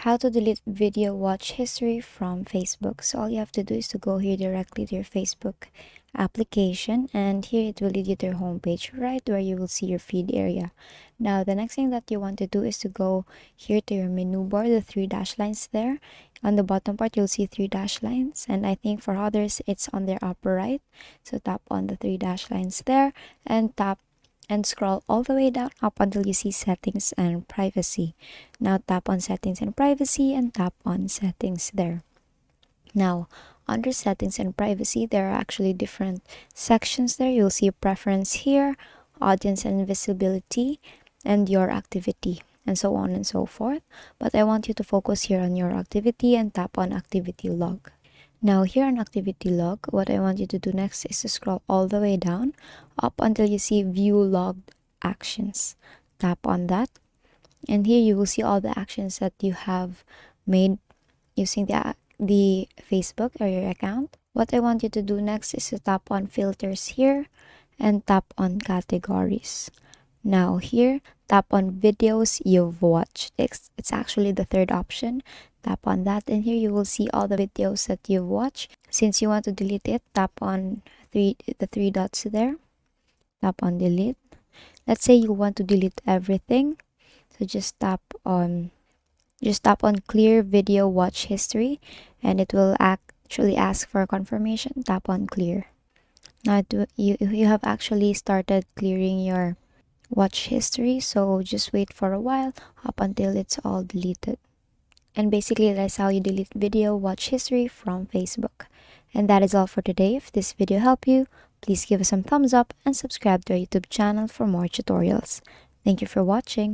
how to delete video watch history from Facebook. So all you have to do is to go here directly to your Facebook application, and here it will lead you to your homepage right where you will see your feed area. Now the next thing that you want to do is to go here to your menu bar, the three dash lines there. On the bottom part you'll see three dash lines, and I think for others it's on their upper right. So tap on the three dash lines there and tap and scroll all the way down up until you see settings and privacy. Now tap on settings and privacy and tap on settings there. Now under settings and privacy, there are actually different sections there. You'll see preference here, audience and visibility, and your activity, and so on and so forth. But I want you to focus here on your activity and tap on activity log. Now here on activity log, what I want you to do next is to scroll all the way down up until you see view logged actions. Tap on that, and here you will see all the actions that you have made using the Facebook or your account. What I want you to do next is to tap on filters here and tap on categories. Now here, tap on videos you've watched. It's actually the third option. Tap on that, and here you will see all the videos that you've watched. Since you want to delete it, tap on the three dots there. Tap on delete. Let's say you want to delete everything. So just tap on clear video watch history, and it will actually ask for confirmation. Tap on clear. Now you have actually started clearing your watch history, so just wait for a while up until it's all deleted. And basically that's how you delete video watch history from Facebook. And that is all for today. If this video helped you, please give us some thumbs up and subscribe to our YouTube channel for more tutorials. Thank you for watching.